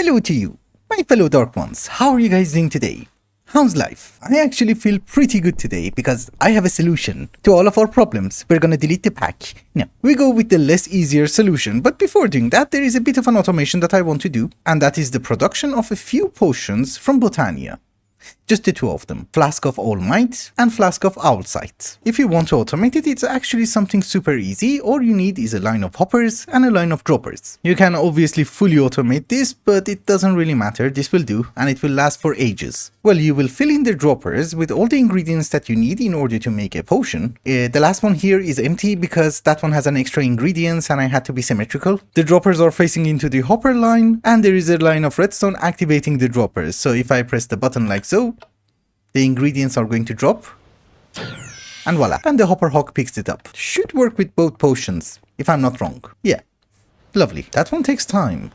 Hello to you, my fellow Dark Ones. How are you guys doing today? How's life? I actually feel pretty good today because I have a solution to all of our problems. We're gonna delete the pack. Now, we go with the less easier solution, but before doing that, there is a bit of an automation that I want to do, and that is the production of a few potions from Botania. Just the two of them, Flask of All Might and Flask of Owlsight. If you want to automate it, it's actually something super easy. All you need is a line of hoppers and a line of droppers. You can obviously fully automate this, but it doesn't really matter, this will do, and it will last for ages. Well, you will fill in the droppers with all the ingredients that you need in order to make a potion. The last one here is empty because that one has an extra ingredients and I had to be symmetrical. The droppers are facing into the hopper line, and there is a line of redstone activating the droppers. So if I press the button like so, the ingredients are going to drop, and voila, and the hopper hawk picks it up. Should work with both potions, if I'm not wrong. Yeah, lovely. That one takes time.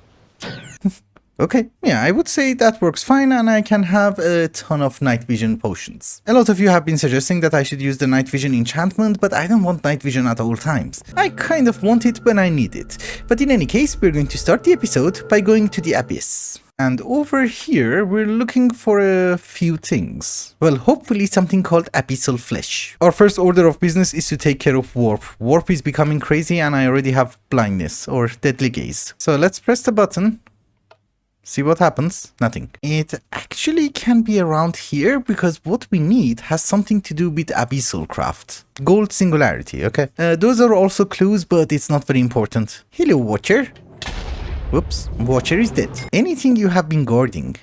Okay, yeah, I would say that works fine, and I can have a ton of night vision potions. A lot of you have been suggesting that I should use the night vision enchantment, but I don't want night vision at all times. I kind of want it when I need it. But in any case, we're going to start the episode by going to the abyss. And over here, we're looking for a few things. Well, hopefully something called abyssal flesh. Our first order of business is to take care of warp. Warp is becoming crazy and I already have blindness or deadly gaze. So let's press the button. See what happens? Nothing. It actually can be around here because what we need has something to do with Meatballcraft. Gold singularity, okay? Those are also clues, but it's not very important. Hello, Watcher. Whoops, Watcher is dead. Anything you have been guarding?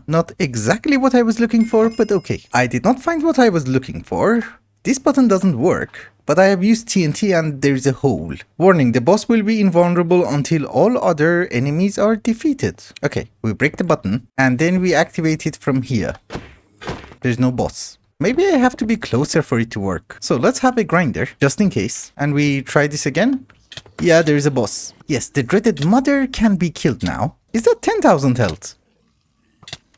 Not exactly what I was looking for, but okay. I did not find what I was looking for. This button doesn't work, but I have used TNT and there's a hole. Warning, the boss will be invulnerable until all other enemies are defeated. Okay, we break the button and then we activate it from here. There's no boss. Maybe I have to be closer for it to work. So let's have a grinder, just in case. And we try this again. Yeah, there is a boss. Yes, the dreaded mother can be killed now. Is that 10,000 health?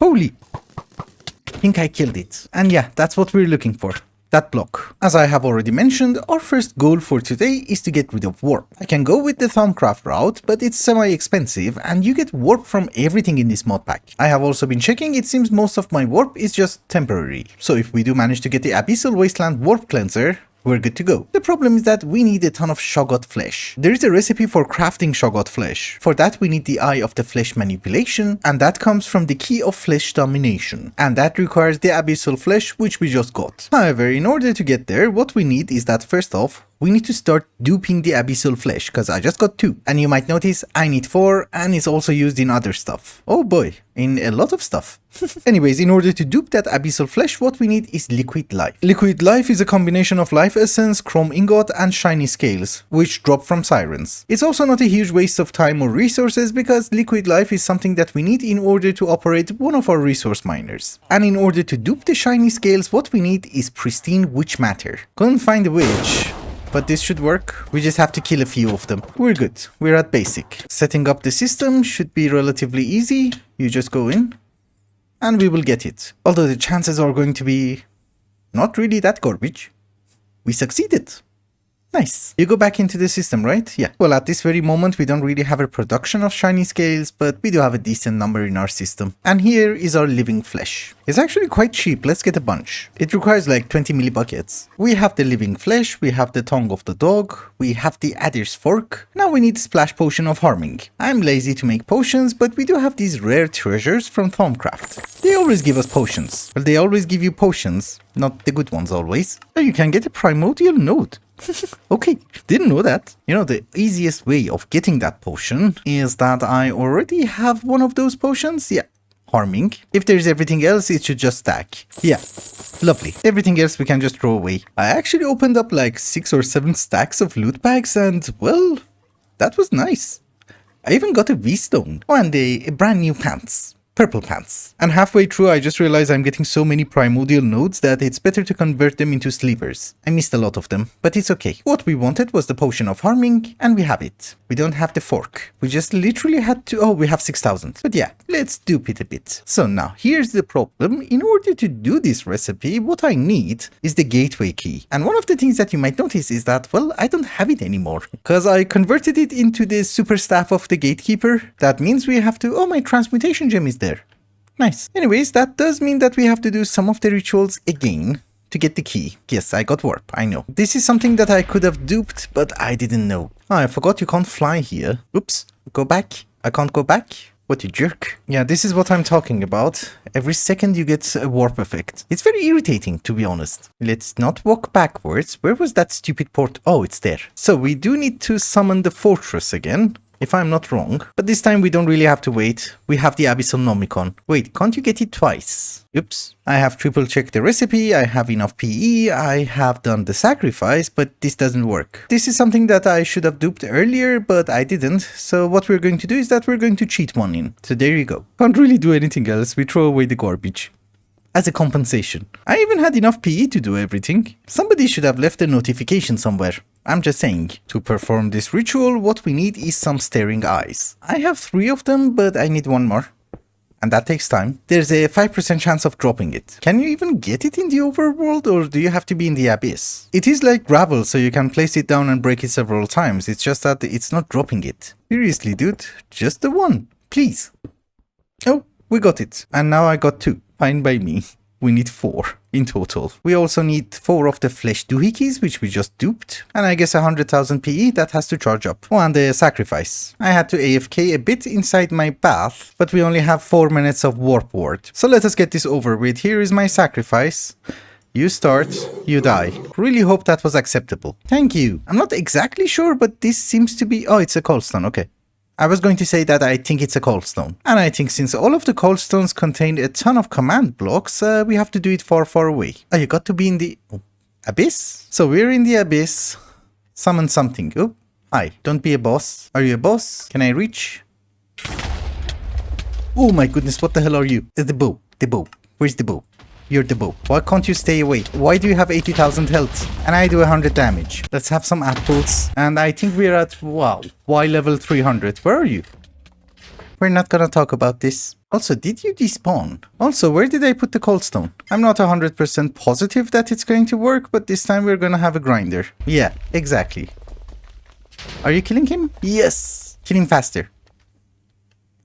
Holy! I think I killed it. And yeah, that's what we're looking for. That block. As I have already mentioned, our first goal for today is to get rid of warp. I can go with the Thaumcraft route, but it's semi-expensive and you get warp from everything in this mod pack. I have also been checking, it seems most of my warp is just temporary. So if we do manage to get the Abyssal Wasteland Warp Cleanser, we're good to go. The problem is that we need a ton of Shoggoth flesh. There is a recipe for crafting Shoggoth flesh. For that we need the Eye of the Flesh manipulation, and that comes from the Key of Flesh domination. And that requires the Abyssal flesh, which we just got. However, in order to get there, what we need is that first off, we need to start duping the Abyssal flesh, because I just got 2. And you might notice I need 4, and it's also used in other stuff. Oh boy, in a lot of stuff. Anyways, in order to dupe that Abyssal flesh, what we need is Liquid Life. Liquid Life is a combination of Life Essence, Chrome Ingot, and Shiny Scales, which drop from Sirens. It's also not a huge waste of time or resources, because Liquid Life is something that we need in order to operate one of our resource miners. And in order to dupe the Shiny Scales, what we need is Pristine Witch Matter. Couldn't find a witch, but this should work. We just have to kill a few of them. We're good. We're at basic. Setting up the system should be relatively easy. You just go in and we will get it. Although the chances are going to be not really that garbage. We succeeded. Nice. You go back into the system, right? Yeah. Well, at this very moment, we don't really have a production of shiny scales, but we do have a decent number in our system. And here is our living flesh. It's actually quite cheap. Let's get a bunch. It requires like 20 millibuckets. We have the living flesh. We have the tongue of the dog. We have the adder's fork. Now we need splash potion of harming. I'm lazy to make potions, but we do have these rare treasures from Thaumcraft. They always give us potions. Well, they always give you potions. Not the good ones always. Oh, you can get a primordial node. Okay, didn't know that. You know, the easiest way of getting that potion is that I already have one of those potions. Yeah, harming. If there's everything else, it should just stack. Yeah, lovely. Everything else we can just throw away. I actually opened up like 6 or 7 stacks of loot bags and, well, that was nice. I even got a V-stone. Oh, and a brand new pants. purple pants. And halfway through, I just realized I'm getting so many primordial nodes that it's better to convert them into slivers. I missed a lot of them, but it's okay. What we wanted was the potion of harming, and we have it. We don't have the fork. We just literally had to... Oh, we have 6,000. But yeah, let's dupe it a bit. So now, here's the problem. In order to do this recipe, what I need is the gateway key. And one of the things that you might notice is that, well, I don't have it anymore. Because I converted it into the super staff of the gatekeeper. That means we have to... Oh, my transmutation gem is there. Nice. Anyways, that does mean that we have to do some of the rituals again to get the key. Yes, I got warp, I know. This is something that I could have duped, but I didn't know. Oh, I forgot you can't fly here. Oops. Go back. I can't go back. What a jerk. Yeah, this is what I'm talking about. Every second you get a warp effect. It's very irritating, to be honest. Let's not walk backwards. Where was that stupid port? Oh, it's there. So we do need to summon the fortress again, if I'm not wrong. But this time we don't really have to wait. We have the Abyssal Nomicon. Wait, can't you get it twice? Oops. I have triple checked the recipe, I have enough PE, I have done the sacrifice, but this doesn't work. This is something that I should have duped earlier, but I didn't. So what we're going to do is that we're going to cheat one in. So there you go. Can't really do anything else. We throw away the garbage as a compensation. I even had enough PE to do everything. Somebody should have left a notification somewhere. I'm just saying. To perform this ritual, what we need is some staring eyes. I have 3 of them, but I need 1 more. And that takes time. There's a 5% chance of dropping it. Can you even get it in the overworld, or do you have to be in the abyss? It is like gravel, so you can place it down and break it several times. It's just that it's not dropping it. Seriously, dude. Just the 1. Please. Oh, we got it. And now I got 2. Fine by me. We need 4 in total. We also need 4 of the flesh doohickeys, which we just duped. And I guess 100,000 PE that has to charge up. Oh, and the sacrifice. I had to AFK a bit inside my bath, but we only have 4 minutes of warp ward. So let us get this over with. Here is my sacrifice. You start, you die. Really hope that was acceptable. Thank you. I'm not exactly sure, but this seems to be... Oh, it's a coldstone. Okay. I was going to say that I think it's a coldstone. And I think since all of the coldstones contained a ton of command blocks, we have to do it far, far away. Oh, you got to be in the... abyss? So we're in the abyss. Summon something. Oh, hi. Don't be a boss. Are you a boss? Can I reach? Oh my goodness, what the hell are you? The bow. The bow. Where's the bow? You're the bow. Why can't you stay away? Why do you have 80,000 health? And I do 100 damage. Let's have some apples. And I think we're at, wow, Y level 300. Where are you? We're not gonna talk about this. Also, did you despawn? Also, where did I put the coldstone? I'm not 100% positive that it's going to work, but this time we're gonna have a grinder. Yeah, exactly. Are you killing him? Yes. Kill him faster.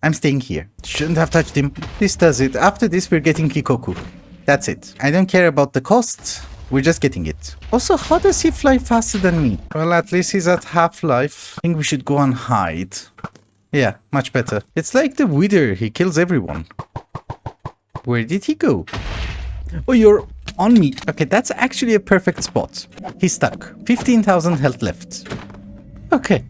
I'm staying here. Shouldn't have touched him. This does it. After this, we're getting Kikoku. That's it. I don't care about the cost. We're just getting it. Also, how does he fly faster than me? Well, at least he's at half-life. I think we should go and hide. Yeah, much better. It's like the Wither. He kills everyone. Where did he go? Oh, you're on me. Okay, that's actually a perfect spot. He's stuck. 15,000 health left. Okay.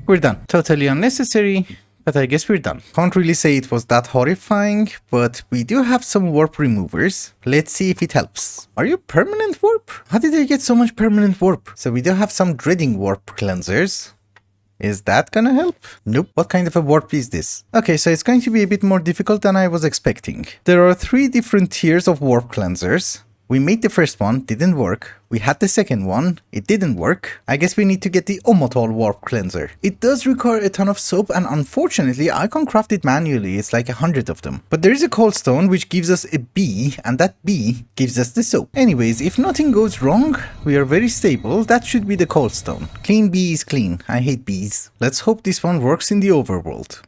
We're done. Totally unnecessary. But I guess we're done. Can't really say it was that horrifying, but we do have some warp removers. Let's see if it helps. Are you permanent warp? How did I get so much permanent warp? So we do have some dreading warp cleansers. Is that gonna help? Nope. What kind of a warp is this? Okay, so it's going to be a bit more difficult than I was expecting. There are 3 different tiers of warp cleansers. We made the first one, didn't work. We had the second one, it didn't work. I guess we need to get the Omotol Warp Cleanser. It does require a ton of soap, and unfortunately I can't craft it manually, it's like 100 of them. But there is a cold stone which gives us a bee, and that bee gives us the soap. Anyways, if nothing goes wrong, we are very stable, that should be the cold stone. Clean bee is clean, I hate bees. Let's hope this one works in the overworld.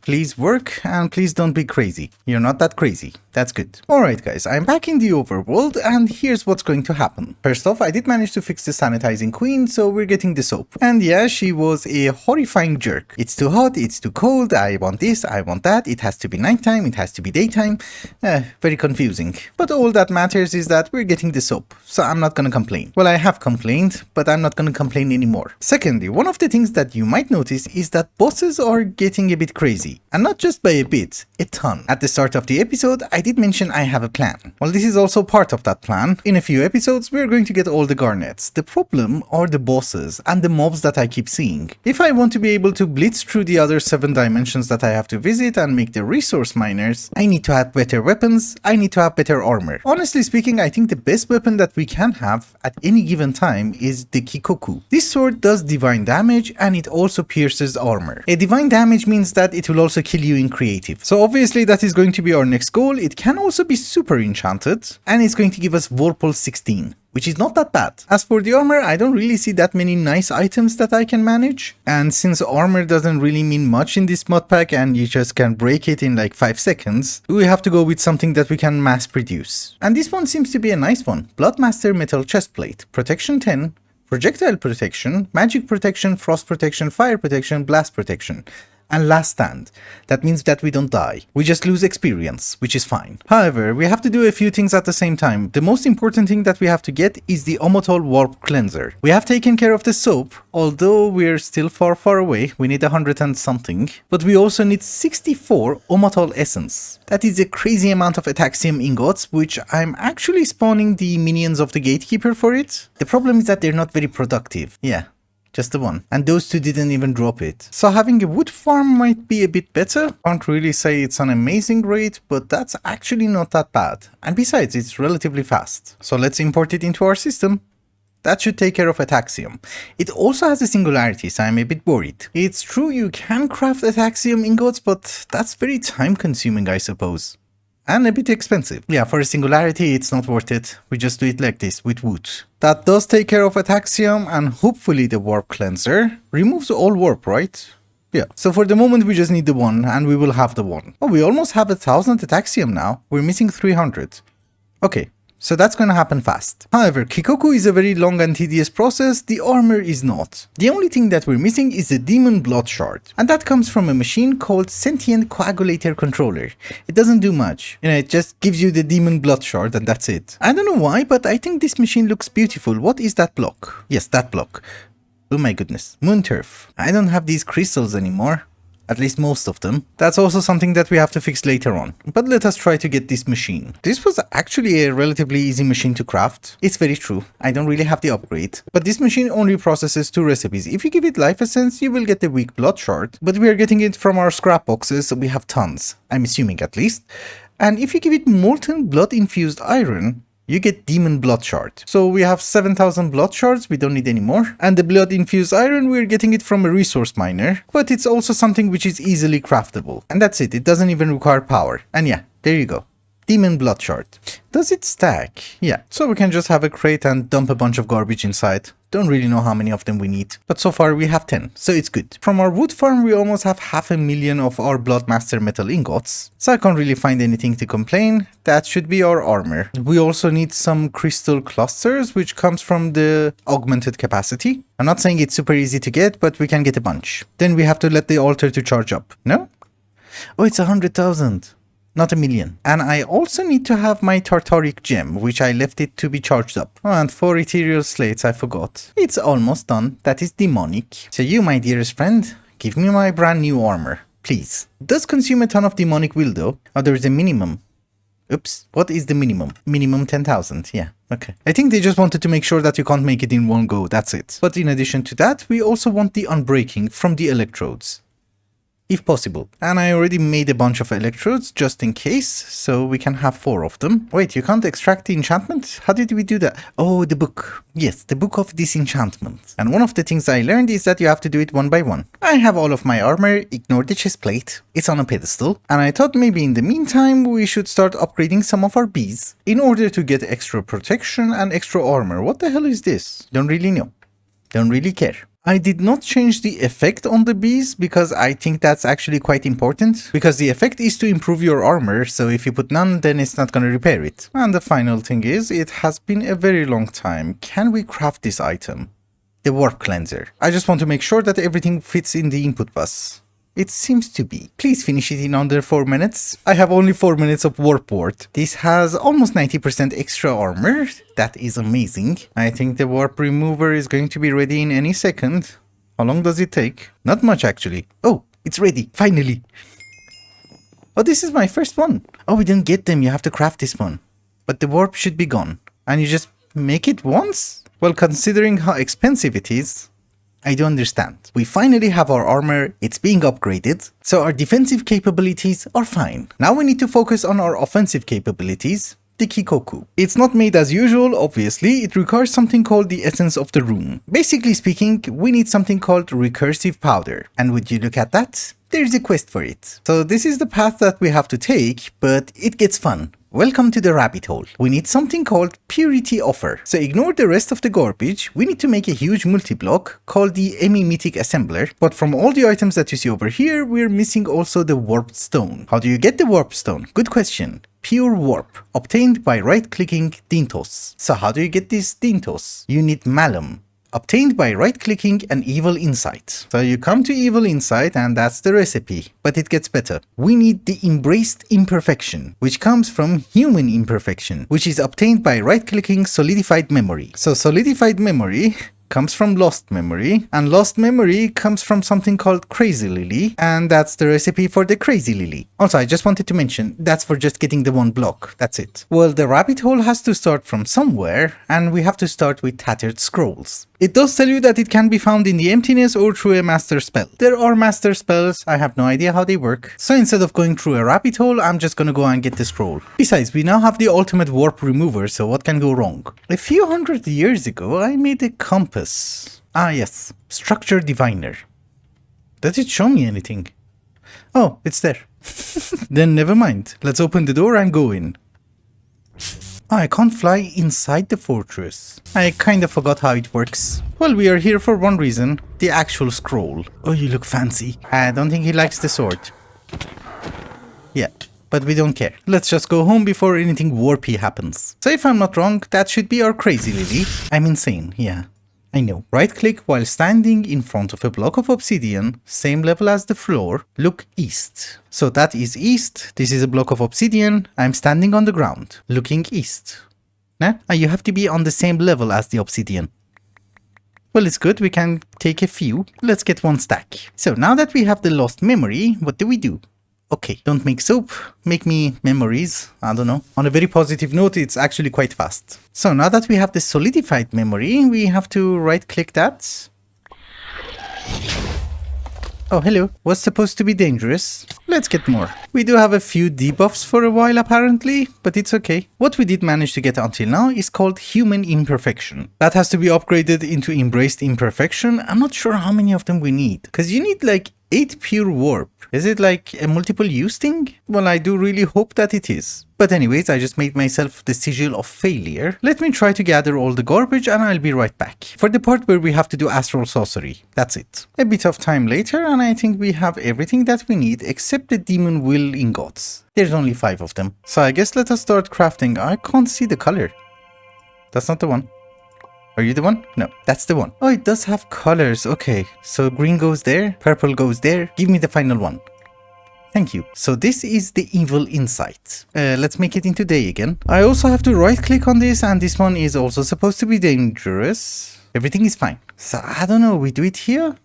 Please work, and please don't be crazy. You're not that crazy, that's good. Alright guys, I'm back in the overworld, and here's what's going to happen. First off, I did manage to fix the sanitizing queen, so we're getting the soap. And yeah, she was a horrifying jerk. It's too hot, it's too cold, I want this, I want that, it has to be nighttime, it has to be daytime. Very confusing. But all that matters is that we're getting the soap, so I'm not gonna complain. Well, I have complained, but I'm not gonna complain anymore. Secondly, one of the things that you might notice is that bosses are getting a bit crazy. And not just by a bit, a ton. At the start of the episode, I did mention I have a plan. Well, this is also part of that plan. In a few episodes, ingots, we're going to get all the garnets. The problem are the bosses and the mobs that I keep seeing. If I want to be able to blitz through the other 7 dimensions that I have to visit and make the resource miners, I need to have better weapons, I need to have better armor. Honestly speaking, I think the best weapon that we can have at any given time is the Kikoku. This sword does divine damage and it also pierces armor. A divine damage means that it will also kill you in creative. So obviously that is going to be our next goal. It can also be super enchanted and it's going to give us Whirlpool 16. Which is not that bad. As for the armor, I don't really see that many nice items that I can manage. And since armor doesn't really mean much in this mod pack and you just can break it in like 5 seconds, we have to go with something that we can mass produce. And this one seems to be a nice one. Bloodmaster Metal Chestplate, Protection 10, Projectile Protection, Magic Protection, Frost Protection, Fire Protection, Blast Protection. And last stand. That means that we don't die. We just lose experience, which is fine. However, we have to do a few things at the same time. The most important thing that we have to get is the Omotol Warp Cleanser. We have taken care of the soap, although we're still far away. We need 100 and something. But we also need 64 Omotol Essence. That is a crazy amount of Ataxium ingots, which I'm actually spawning the minions of the Gatekeeper for it. The problem is that they're not very productive. Yeah. Just the one. And those two didn't even drop it. So having a wood farm might be a bit better. Can't really say it's an amazing rate, but that's actually not that bad. And besides, it's relatively fast. So let's import it into our system. That should take care of Ataxium. It also has a singularity, so I'm a bit worried. It's true you can craft Ataxium ingots, but that's very time consuming, I suppose. And a bit expensive. Yeah, for a singularity, it's not worth it. We just do it like this, with wood. That does take care of Ataxium, and hopefully the Warp Cleanser removes all warp, right? Yeah. So for the moment, we just need the one, and we will have the one. Oh, we almost have 1,000 Ataxium now. We're missing 300. Okay. So that's gonna happen fast. However, Kikoku is a very long and tedious process, the armor is not. The only thing that we're missing is the Demon Blood Shard. And that comes from a machine called Sentient Coagulator Controller. It doesn't do much. You know, it just gives you the Demon Blood Shard and that's it. I don't know why, but I think this machine looks beautiful. What is that block? Yes, that block. Oh my goodness. Moon Turf. I don't have these crystals anymore. At least most of them. That's also something that we have to fix later on. But let us try to get this machine. This was actually a relatively easy machine to craft. It's very true. I don't really have the upgrade. But this machine only processes 2 recipes. If you give it life essence, you will get the weak blood shard. But we are getting it from our scrap boxes, so we have tons. I'm assuming at least. And if you give it molten blood infused iron, you get Demon Blood Shard. So we have 7,000 blood shards, we don't need any more. And the blood infused iron, we're getting it from a resource miner. But it's also something which is easily craftable. And that's it, it doesn't even require power. And yeah, there you go. Demon Blood Shard. Does it stack? Yeah, so we can just have a crate and dump a bunch of garbage inside. Don't really know how many of them we need, but so far we have 10, so it's good. From our wood farm we almost have 500,000 of our Bloodmaster metal ingots, so I can't really find anything to complain. That should be our armor. We also need some crystal clusters, which comes from the augmented capacity. I'm not saying it's super easy to get, but we can get a bunch. Then we have to let the altar to charge up, no? Oh, it's 100,000. Not 1,000,000. And I also need to have my Tartaric gem, which I left it to be charged up. Oh, and 4 ethereal slates, I forgot. It's almost done. That is demonic. So you, my dearest friend, give me my brand new armor, please. It does consume a ton of demonic will though. Oh, there is a minimum. Oops, what is the minimum? Minimum 10,000, yeah, okay. I think they just wanted to make sure that you can't make it in one go, that's it. But in addition to that, we also want the unbreaking from the electrodes. If possible. And I already made a bunch of electrodes just in case, so we can have 4 of them. Wait, you can't extract the enchantment? How did we do that? Oh, the book. Yes, the book of disenchantment. And one of the things I learned is that you have to do it one by one. I have all of my armor, ignore the chest plate. It's on a pedestal. And I thought maybe in the meantime we should start upgrading some of our bees in order to get extra protection and extra armor. What the hell is this? Don't really know. Don't really care. I did not change the effect on the bees because I think that's actually quite important, because the effect is to improve your armor, so if you put none then it's not gonna repair it. And the final thing is, it has been a very long time. Can we craft this item? The Warp Cleanser. I just want to make sure that everything fits in the input bus. It seems to be. Please finish it in under 4 minutes. I have only 4 minutes of warp ward. This has almost 90% extra armor. That is amazing. I think the warp remover is going to be ready in any second. How long does it take? Not much actually. Oh, it's ready. Finally. Oh, this is my first one. Oh, we didn't get them. You have to craft this one. But the warp should be gone. And you just make it once? Well, considering how expensive it is, I do understand. We finally have our armor, it's being upgraded, so our defensive capabilities are fine. Now we need to focus on our offensive capabilities, the Kikoku. It's not made as usual, obviously, it requires something called the essence of the rune. Basically speaking, we need something called recursive powder. And would you look at that? There's a quest for it. So this is the path that we have to take, but it gets fun. Welcome to the rabbit hole. We need something called Purity Offer. So ignore the rest of the garbage, we need to make a huge multi-block called the Mythic assembler. But from all the items that you see over here, we're missing also the warped stone. How do you get the warped stone? Good question. Pure warp, obtained by right-clicking Dintos. So how do you get this Dintos? You need Malum, obtained by right-clicking an Evil Insight. So you come to Evil Insight and that's the recipe, but it gets better. We need the Embraced Imperfection, which comes from Human Imperfection, which is obtained by right-clicking Solidified Memory. So Solidified Memory comes from Lost Memory, and Lost Memory comes from something called Crazy Lily, and that's the recipe for the Crazy Lily. Also, I just wanted to mention, that's for just getting the one block, that's it. Well, the rabbit hole has to start from somewhere, and we have to start with Tattered Scrolls. It does tell you that it can be found in the emptiness or through a master spell. There are master spells, I have no idea how they work. So instead of going through a rabbit hole, I'm just gonna go and get the scroll. Besides, we now have the ultimate warp remover, so what can go wrong? A few hundred years ago, I made a compass. Ah yes, Structure Diviner. Does it show me anything? Oh, it's there. Then never mind, let's open the door and go in. I can't fly inside the fortress. I kinda forgot how it works. Well, we are here for one reason, the actual scroll. Oh, you look fancy. I don't think he likes the sword. Yeah, but we don't care. Let's just go home before anything warpy happens. So if I'm not wrong, that should be our Crazy Lily. I'm insane, yeah. I know. Right click while standing in front of a block of obsidian, same level as the floor, look east. So that is east, this is a block of obsidian, I'm standing on the ground, looking east. Nah? You have to be on the same level as the obsidian. Well, it's good, we can take a few. Let's get one stack. So now that we have the lost memory, what do we do? Okay, don't make soap, make me memories, I don't know. On a very positive note, it's actually quite fast. So now that we have the solidified memory, we have to right click that. Oh, hello. Was supposed to be dangerous. Let's get more. We do have a few debuffs for a while apparently, but it's okay. What we did manage to get until now is called Human Imperfection. That has to be upgraded into Embraced Imperfection. I'm not sure how many of them we need, because you need like 8 pure warp. Is it like a multiple use thing? Well, I do really hope that it is. But anyways, I just made myself the sigil of failure. Let me try to gather all the garbage and I'll be right back. For the part where we have to do astral sorcery. That's it. A bit of time later and I think we have everything that we need except the demon will ingots. There's only 5 of them. So I guess let us start crafting. I can't see the color. That's not the one. Are you the one? No, that's the one. Oh, it does have colors. Okay, so green goes there, purple goes there. Give me the final one. Thank you. So this is the Evil Insight. Let's make it into day again. I also have to right click on this and this one is also supposed to be dangerous. Everything is fine. So I don't know, we do it here?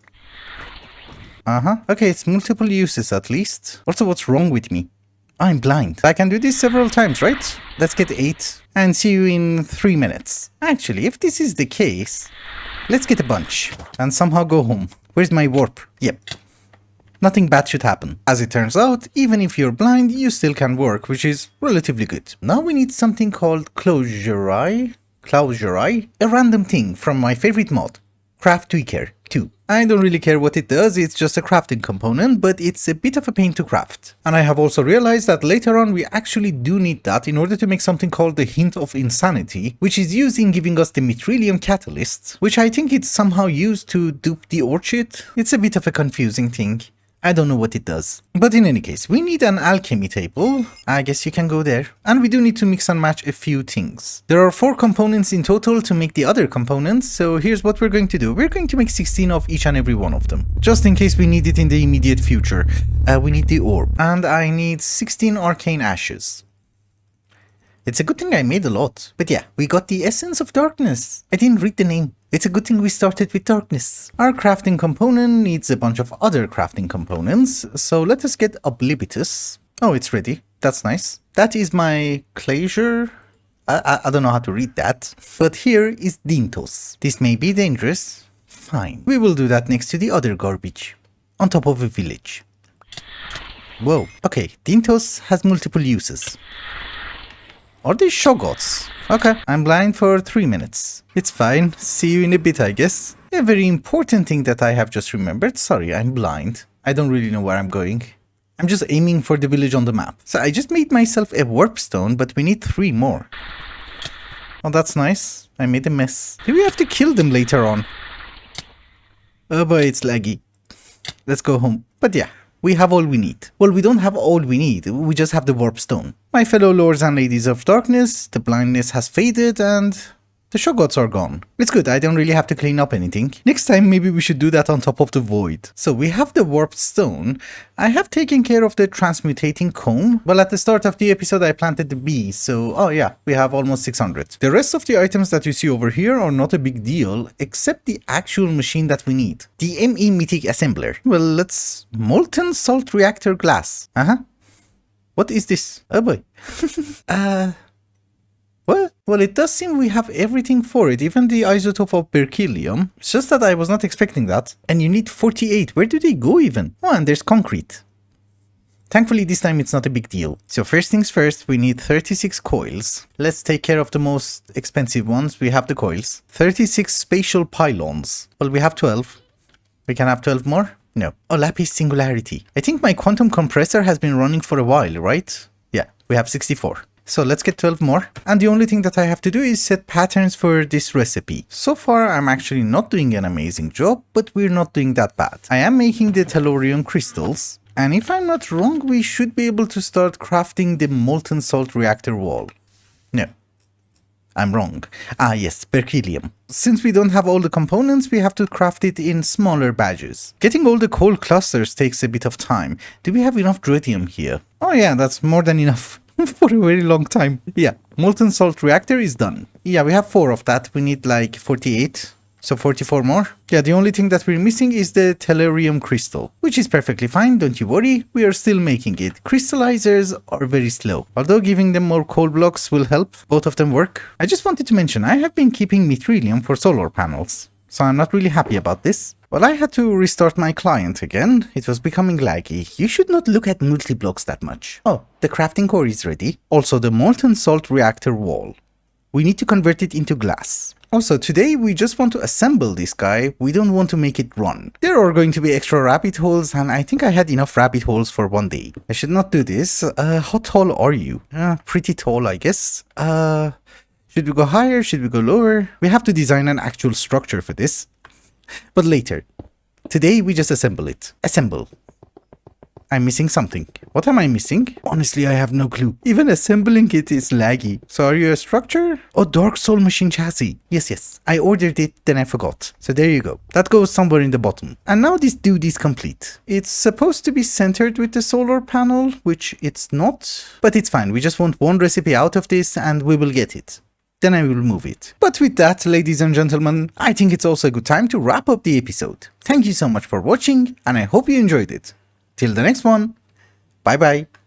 Okay, it's multiple uses at least. Also, what's wrong with me? I'm blind. I can do this several times, right? Let's get 8 and see you in 3 minutes. Actually, if this is the case, let's get a bunch and somehow go home. Where's my warp? Yep. Nothing bad should happen. As it turns out, even if you're blind, you still can work, which is relatively good. Now we need something called Closure Eye, a random thing from my favorite mod, Craft Tweaker 2. I don't really care what it does, it's just a crafting component, but it's a bit of a pain to craft. And I have also realized that later on we actually do need that in order to make something called the Hint of Insanity, which is used in giving us the Mithrilium Catalyst, which I think it's somehow used to dupe the Orchid. It's a bit of a confusing thing. I don't know what it does. But in any case, we need an alchemy table. I guess you can go there. And we do need to mix and match a few things. There are 4 components in total to make the other components, so here's what we're going to do. We're going to make 16 of each and every one of them. Just in case we need it in the immediate future. We need the orb. And I need 16 arcane ashes. It's a good thing I made a lot. But yeah, we got the Essence of Darkness. I didn't read the name. It's a good thing we started with darkness. Our crafting component needs a bunch of other crafting components, so let us get Oblivious. Oh, it's ready. That's nice. That is my Closure I don't know how to read that. But here is Dintos. This may be dangerous. Fine. We will do that next to the other garbage. On top of a village. Whoa. Okay, Dintos has multiple uses. Are they shoggoths? Okay, I'm blind for 3 minutes. It's fine. See you in a bit, I guess. A very important thing that I have just remembered. Sorry, I'm blind. I don't really know where I'm going. I'm just aiming for the village on the map. So I just made myself a warp stone, but we need 3 more. Oh, that's nice. I made a mess. Do we have to kill them later on? Oh boy, it's laggy. Let's go home. But yeah, we have all we need. Well, we don't have all we need. We just have the warp stone. My fellow lords and ladies of darkness, the blindness has faded and the shoggoths are gone. It's good, I don't really have to clean up anything. Next time maybe we should do that on top of the void. So we have the warped stone. I have taken care of the transmutating comb. Well, at the start of the episode I planted the bee, so oh yeah, we have almost 600. The rest of the items that you see over here are not a big deal, except the actual machine that we need. The ME Mythic assembler. Well, let's... molten salt reactor glass. What is this? Oh boy. What? Well, it does seem we have everything for it, even the isotope of berkelium. It's just that I was not expecting that. And you need 48. Where do they go even? Oh, and there's concrete. Thankfully, this time it's not a big deal. So first things first, we need 36 coils. Let's take care of the most expensive ones. We have the coils. 36 spatial pylons. Well, we have 12. We can have 12 more? No. Oh, lapis singularity. I think my quantum compressor has been running for a while, right? Yeah, we have 64. So let's get 12 more. And the only thing that I have to do is set patterns for this recipe. So far, I'm actually not doing an amazing job, but we're not doing that bad. I am making the tellurium crystals. And if I'm not wrong, we should be able to start crafting the molten salt reactor wall. No. I'm wrong. Ah, yes, berkelium. Since we don't have all the components, we have to craft it in smaller batches. Getting all the coal clusters takes a bit of time. Do we have enough rhodium here? Oh yeah, that's more than enough. For a very long time. Yeah, molten salt reactor is done. Yeah, we have 4 of that. We need like 48. So 44 more. Yeah, the only thing that we're missing is the tellurium crystal, which is perfectly fine. Don't you worry. We are still making it. Crystallizers are very slow. Although giving them more coal blocks will help. Both of them work. I just wanted to mention, I have been keeping mithrilium for solar panels. So I'm not really happy about this. Well, I had to restart my client again. It was becoming laggy. You should not look at multi-blocks that much. Oh, the crafting core is ready. Also, the molten salt reactor wall. We need to convert it into glass. Also, today we just want to assemble this guy. We don't want to make it run. There are going to be extra rabbit holes, and I think I had enough rabbit holes for one day. I should not do this. How tall are you? Pretty tall, I guess. Should we go higher? Should we go lower? We have to design an actual structure for this. But later. Today we just assemble it. Assemble. I'm missing something. What am I missing? Honestly, I have no clue. Even assembling it is laggy. So are you a structure? Oh, Dark Soul Machine Chassis. Yes. I ordered it, then I forgot. So there you go. That goes somewhere in the bottom. And now this dude is complete. It's supposed to be centered with the solar panel, which it's not. But it's fine. We just want one recipe out of this and we will get it. Then I will move it. But with that, ladies and gentlemen, I think it's also a good time to wrap up the episode. Thank you so much for watching, and I hope you enjoyed it. Till the next one, bye bye.